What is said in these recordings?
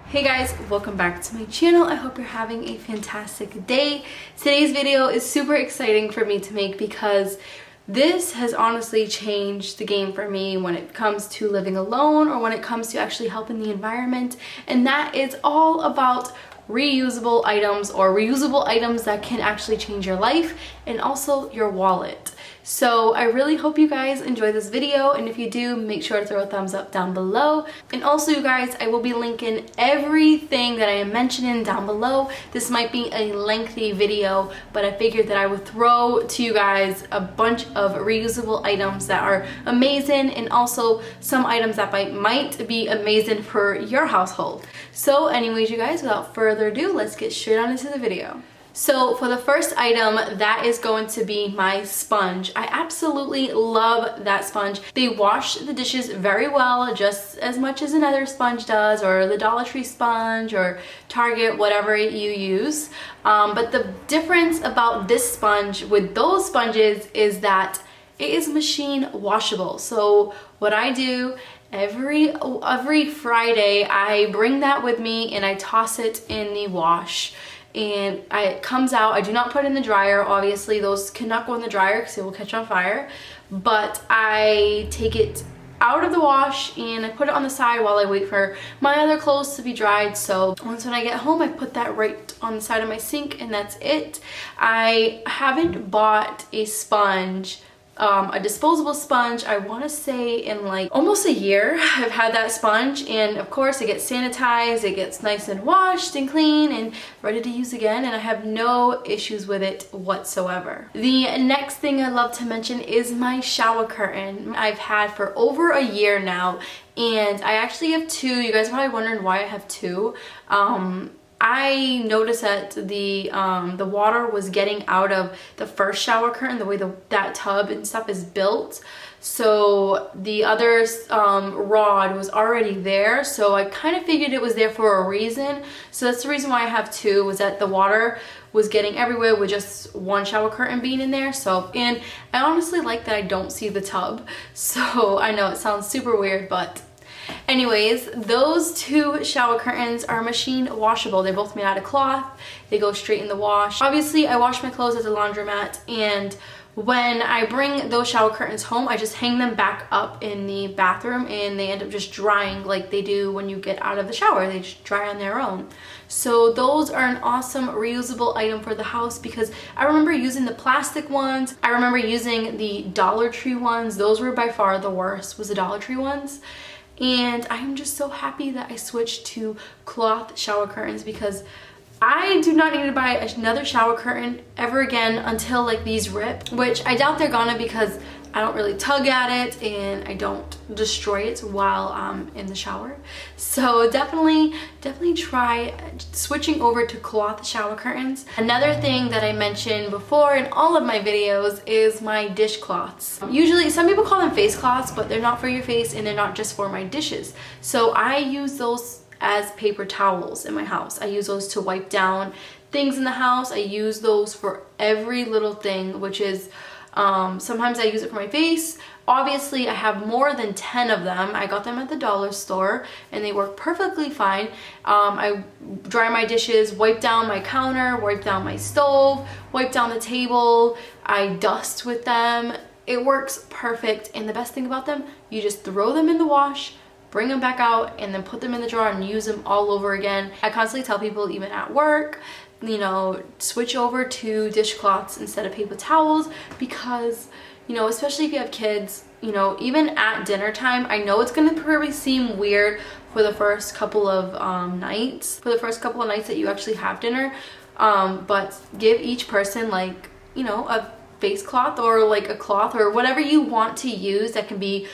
Hey guys, welcome back to my channel. I hope you're having a fantastic day. Today's video is super exciting for me to make because this has honestly changed the game for me when it comes to living alone or when it comes to actually helping the environment, and that is all about reusable items or reusable items that can actually change your life and also your wallet. So I really hope you guys enjoy this video, and if you do, make sure to throw a thumbs up down below. And also you guys, I will be linking everything that I am mentioning down below. This might be a lengthy video, but I figured that I would throw to you guys a bunch of reusable items that are amazing, and also some items that might be amazing for your household. So anyways, you guys, without further ado, let's get straight on into the video. So for the first item, that is going to be my sponge. I absolutely love that sponge. They wash the dishes very well, just as much as another sponge does, or the Dollar Tree sponge or Target, whatever you use. But the difference about this sponge with those sponges is that it is machine washable. So what I do every Friday, I bring that with me and I toss it in the wash. And it comes out. I do not put it in the dryer. Obviously those cannot go in the dryer because it will catch on fire, but I take it out of the wash and I put it on the side while I wait for my other clothes to be dried. So once when I get home, I put that right on the side of my sink, and that's it. I haven't bought a sponge, a disposable sponge, I want to say in like almost a year. I've had that sponge, and of course it gets sanitized, it gets nice and washed and clean and ready to use again, and I have no issues with it whatsoever. The next thing I'd love to mention is my shower curtain. I've had for over a year now, and I actually have two. You guys are probably wondering why I have two. I noticed that the water was getting out of the first shower curtain, the way that tub and stuff is built. So the other rod was already there, so I kind of figured it was there for a reason. So that's the reason why I have two, was that the water was getting everywhere with just one shower curtain being in there. So, and I honestly like that I don't see the tub. So I know it sounds super weird, but anyways, those two shower curtains are machine washable. They're both made out of cloth. They go straight in the wash. Obviously, I wash my clothes at the laundromat, and when I bring those shower curtains home, I just hang them back up in the bathroom, and they end up just drying like they do when you get out of the shower. They just dry on their own. So those are an awesome reusable item for the house, because I remember using the plastic ones. I remember using the Dollar Tree ones. Those were by far the worst, was the Dollar Tree ones. And I'm just so happy that I switched to cloth shower curtains, because I do not need to buy another shower curtain ever again until like these rip, which I doubt they're gonna, because I don't really tug at it and I don't destroy it while I'm in the shower. So definitely try switching over to cloth shower curtains. Another thing that I mentioned before in all of my videos is my dishcloths. Usually some people call them face cloths, but they're not for your face and they're not just for my dishes. So I use those as paper towels in my house. I use those to wipe down things in the house. I use those for every little thing, which is sometimes I use it for my face. Obviously I have more than 10 of them. I got them at the dollar store and they work perfectly fine. I dry my dishes, wipe down my counter, wipe down my stove, wipe down the table. I dust with them. It works perfect, and the best thing about them, you just throw them in the wash, bring them back out, and then put them in the drawer and use them all over again. I constantly tell people, even at work, you know, switch over to dishcloths instead of paper towels, because, you know, especially if you have kids, you know, even at dinner time, I know it's gonna probably seem weird for the first couple of nights that you actually have dinner, but give each person, like, you know, a face cloth or like a cloth or whatever you want to use that can be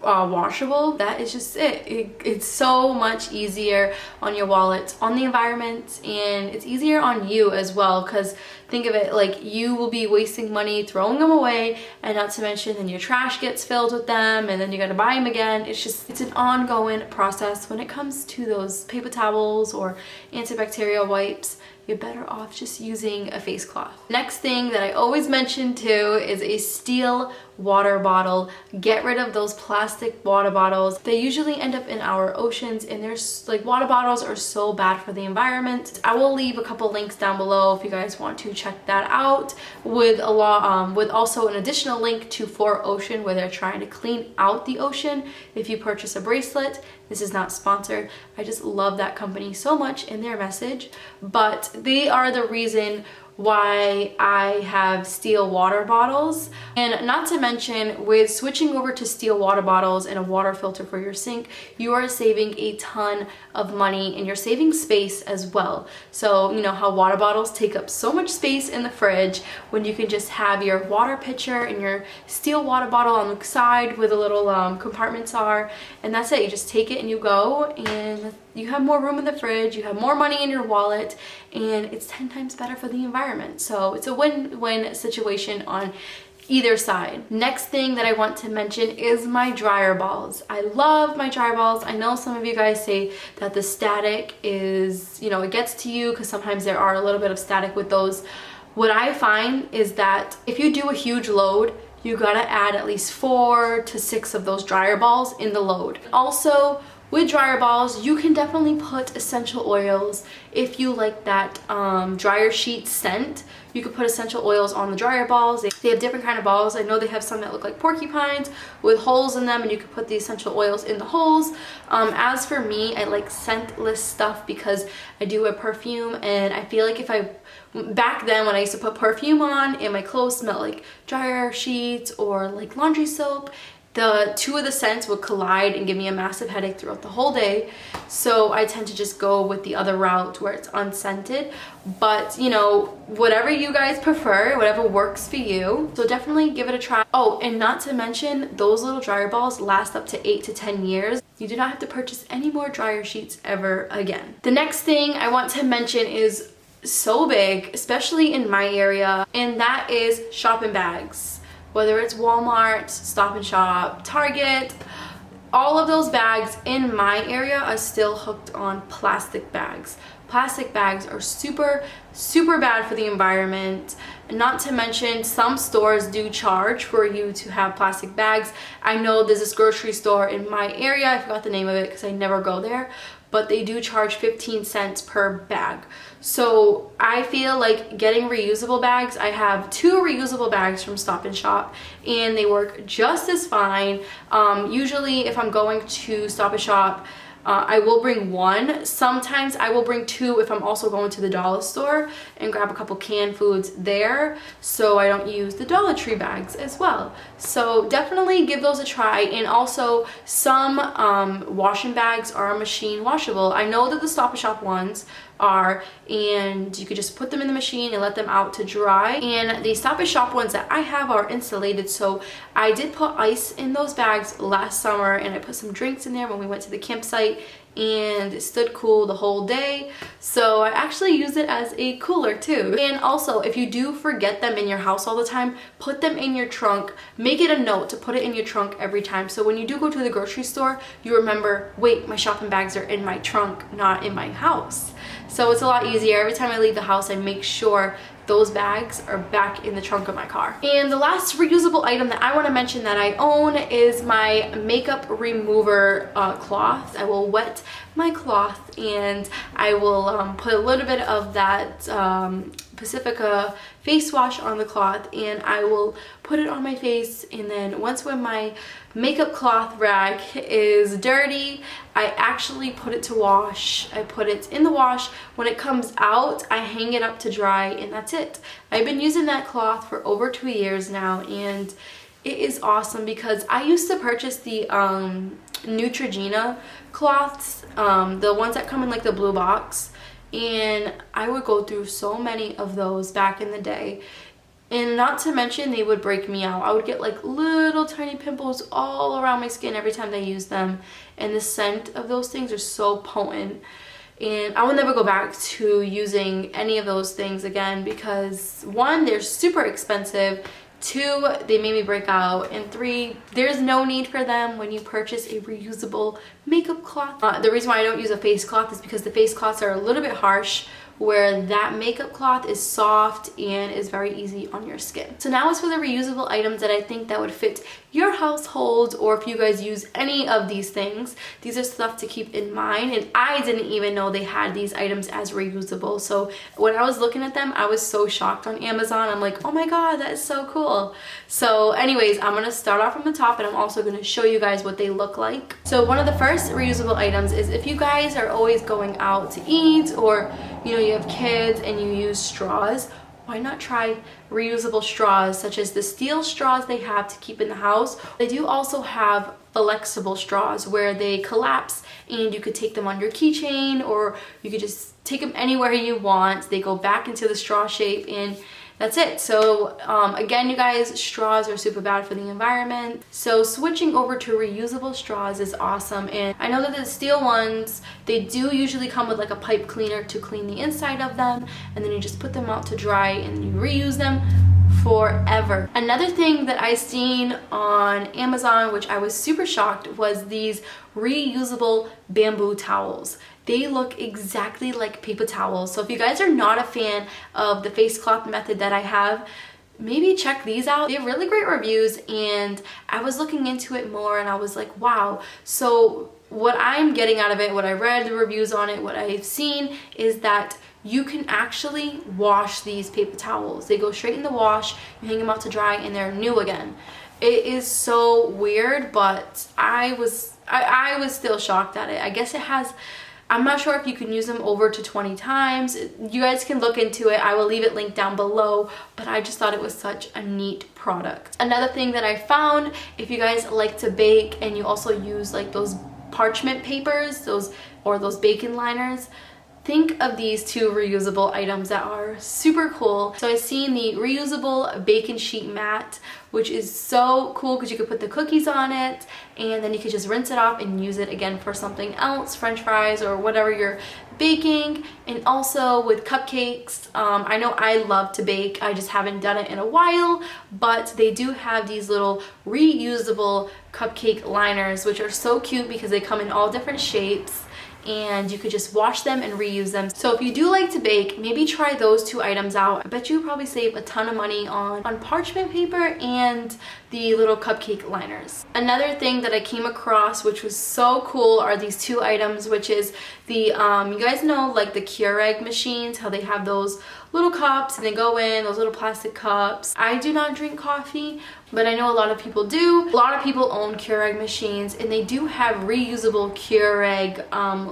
washable. That is just it's so much easier on your wallet, on the environment, and it's easier on you as well, because think of it, like, you will be wasting money throwing them away, and not to mention then your trash gets filled with them, and then you gotta buy them again. It's an ongoing process when it comes to those paper towels or antibacterial wipes. you're better off just using a face cloth. Next thing that I always mention too is a steel water bottle. Get rid of those plastic water bottles. They usually end up in our oceans, and there's like, water bottles are so bad for the environment. I will leave a couple links down below if you guys want to check that out, with with also an additional link to 4Ocean, where they're trying to clean out the ocean if you purchase a bracelet. This is not sponsored. I just love that company so much and their message, but they are the reason why I have steel water bottles. And not to mention, with switching over to steel water bottles and a water filter for your sink, you are saving a ton of money, and you're saving space as well. So you know how water bottles take up so much space in the fridge, when you can just have your water pitcher and your steel water bottle on the side where the little compartments are, and that's it. You just take it and you go, and you have more room in the fridge, you have more money in your wallet, and it's 10 times better for the environment. So it's a win-win situation on either side. Next thing that I want to mention is my dryer balls. I love my dryer balls. I know some of you guys say that the static is, you know, it gets to you, because sometimes there are a little bit of static with those. What I find is that if you do a huge load, you gotta add at least 4 to 6 of those dryer balls in the load. Also, with dryer balls, you can definitely put essential oils. If you like that dryer sheet scent, you could put essential oils on the dryer balls. They have different kind of balls. I know they have some that look like porcupines with holes in them, and you could put the essential oils in the holes. As for me, I like scentless stuff because I do a perfume, and I feel like back then when I used to put perfume on and my clothes smelled like dryer sheets or like laundry soap, the two of the scents would collide and give me a massive headache throughout the whole day. So I tend to just go with the other route where it's unscented. But you know, whatever you guys prefer, whatever works for you. So definitely give it a try. Oh, and not to mention, those little dryer balls last up to 8 to 10 years. You do not have to purchase any more dryer sheets ever again. The next thing I want to mention is so big, especially in my area, and that is shopping bags. Whether it's Walmart, Stop & Shop, Target, all of those bags in my area are still hooked on plastic bags. Plastic bags are super bad for the environment. Not to mention, some stores do charge for you to have plastic bags. I know there's this grocery store in my area, I forgot the name of it because I never go there, but they do charge 15 cents per bag. So I feel like getting reusable bags. I have 2 reusable bags from Stop & Shop, and they work just as fine. Usually if I'm going to Stop & Shop, I will bring 1. Sometimes I will bring 2 if I'm also going to the dollar store and grab a couple canned foods there, so I don't use the Dollar Tree bags as well. So definitely give those a try. And also, some washing bags are machine washable. I know that the Stop & Shop ones are, and you could just put them in the machine and let them out to dry. And the Stop & Shop ones that I have are insulated, so I did put ice in those bags last summer, and I put some drinks in there when we went to the campsite, and it stood cool the whole day. So I actually use it as a cooler too. And also, if you do forget them in your house all the time, put them in your trunk. Make it a note to put it in your trunk every time, so when you do go to the grocery store, you remember, wait, my shopping bags are in my trunk, not in my house. So it's a lot easier. Every time I leave the house, I make sure those bags are back in the trunk of my car. And the last reusable item that I want to mention that I own is my makeup remover cloth. I will wet my cloth, and I will put a little bit of that Pacifica face wash on the cloth, and I will put it on my face. And then once when my makeup cloth rag is dirty, I actually put it to wash. I put it in the wash. When it comes out, I hang it up to dry, and that's it. I've been using that cloth for over 2 years now, and it is awesome because I used to purchase the Neutrogena cloths, the ones that come in like the blue box, and I would go through so many of those back in the day. And not to mention, they would break me out. I would get like little tiny pimples all around my skin every time I used them. And the scent of those things are so potent. And I will never go back to using any of those things again because 1, they're super expensive. 2, they made me break out. And 3, there's no need for them when you purchase a reusable makeup cloth. The reason why I don't use a face cloth is because the face cloths are a little bit harsh where that makeup cloth is soft and is very easy on your skin. So now as for the reusable items that I think that would fit your household, or if you guys use any of these things, these are stuff to keep in mind. And I didn't even know they had these items as reusable. So when I was looking at them, I was so shocked on Amazon. I'm like, oh my god, that is so cool. So anyways, I'm gonna start off from the top, and I'm also gonna show you guys what they look like. So one of the first reusable items is if you guys are always going out to eat, or you know, you have kids and you use straws, why not try reusable straws such as the steel straws they have to keep in the house. They do also have flexible straws where they collapse and you could take them on your keychain, or you could just take them anywhere you want. They go back into the straw shape and that's it. So again, you guys, straws are super bad for the environment. So switching over to reusable straws is awesome. And I know that the steel ones, they do usually come with like a pipe cleaner to clean the inside of them, and then you just put them out to dry and you reuse them forever. Another thing that I seen on Amazon, which I was super shocked, was these reusable bamboo towels. They look exactly like paper towels. So if you guys are not a fan of the face cloth method that I have, maybe check these out. They have really great reviews, and I was looking into it more and I was like, wow. So what I'm getting out of it, what I read the reviews on it, what I've seen, is that you can actually wash these paper towels. They go straight in the wash, you hang them out to dry, and they're new again. It is so weird, but I was still shocked at it. I guess it has, I'm not sure if you can use them over to 20 times. You guys can look into it. I will leave it linked down below, but I just thought it was such a neat product. Another thing that I found, if you guys like to bake and you also use like those parchment papers, those bacon liners, think of these two reusable items that are super cool. So I've seen the reusable bacon sheet mat, which is so cool because you could put the cookies on it and then you could just rinse it off and use it again for something else, french fries or whatever you're baking. And also with cupcakes, I know I love to bake, I just haven't done it in a while, but they do have these little reusable cupcake liners, which are so cute because they come in all different shapes, and you could just wash them and reuse them. So if you do like to bake, maybe try those two items out. I bet you probably save a ton of money on parchment paper and the little cupcake liners. Another thing that I came across, which was so cool, are these two items, which is the, you guys know like the Keurig machines, how they have those little cups and they go in, those little plastic cups. I do not drink coffee, but I know a lot of people do. A lot of people own Keurig machines, and they do have reusable Keurig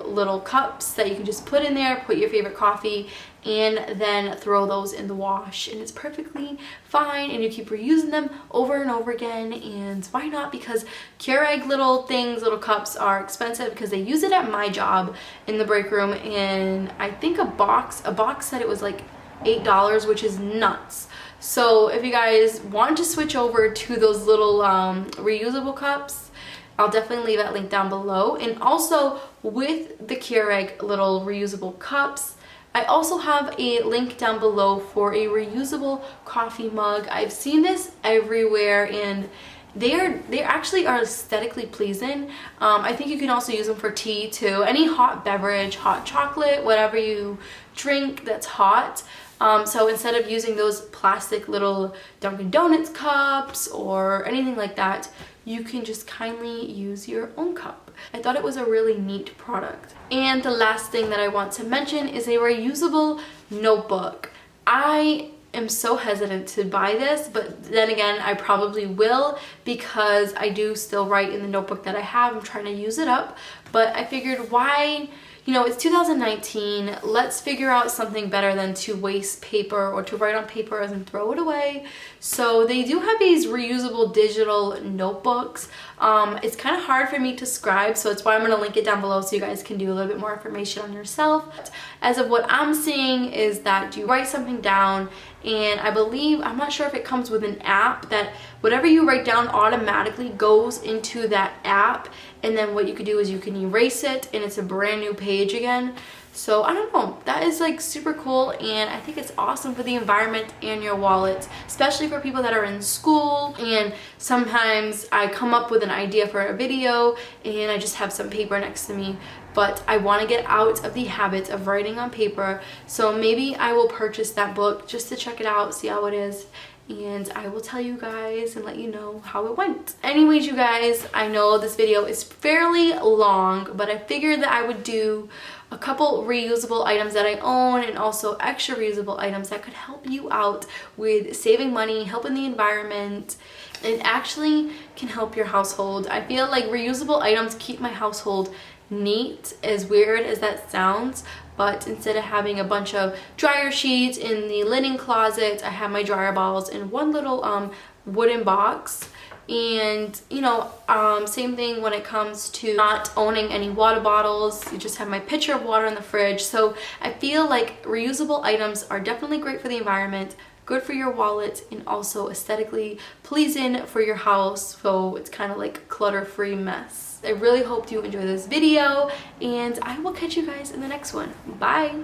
little cups that you can just put in there, put your favorite coffee, and then throw those in the wash, and it's perfectly fine, and you keep reusing them over and over again. And why not? Because Keurig little things, little cups are expensive because they use it at my job in the break room, and I think a box said it was like $8, which is nuts. So if you guys want to switch over to those little reusable cups, I'll definitely leave that link down below. And also with the Keurig little reusable cups, I also have a link down below for a reusable coffee mug. I've seen this everywhere, and they actually are aesthetically pleasing. I think you can also use them for tea too. Any hot beverage, hot chocolate, whatever you drink that's hot. So instead of using those plastic little Dunkin' Donuts cups or anything like that, you can just kindly use your own cup. I thought it was a really neat product. And the last thing that I want to mention is a reusable notebook. I am so hesitant to buy this, but then again, I probably will because I do still write in the notebook that I have. I'm trying to use it up, but I figured why, you know, it's 2019, let's figure out something better than to waste paper or to write on paper and then throw it away. So they do have these reusable digital notebooks. It's kind of hard for me to describe, so that's why I'm going to link it down below so you guys can do a little bit more information on yourself. As of what I'm seeing is that you write something down, and I believe, I'm not sure if it comes with an app, that whatever you write down automatically goes into that app, and then what you could do is you can erase it and it's a brand new page again. So I don't know, that is like super cool, and I think it's awesome for the environment and your wallet, especially for people that are in school. And sometimes I come up with an idea for a video and I just have some paper next to me but I want to get out of the habit of writing on paper. So maybe I will purchase that book just to check it out, see how it is, and I will tell you guys and let you know how it went. Anyways, you guys, I know this video is fairly long, but I figured that I would do a couple reusable items that I own and also extra reusable items that could help you out with saving money, helping the environment, and actually can help your household. I feel like reusable items keep my household neat, as weird as that sounds, but instead of having a bunch of dryer sheets in the linen closet, I have my dryer balls in one little wooden box. And you know, same thing when it comes to not owning any water bottles. You just have my pitcher of water in the fridge. So I feel like reusable items are definitely great for the environment, good for your wallet, and also aesthetically pleasing for your house, so it's kind of like a clutter-free mess. I really hope you enjoy this video, and I will catch you guys in the next one. Bye!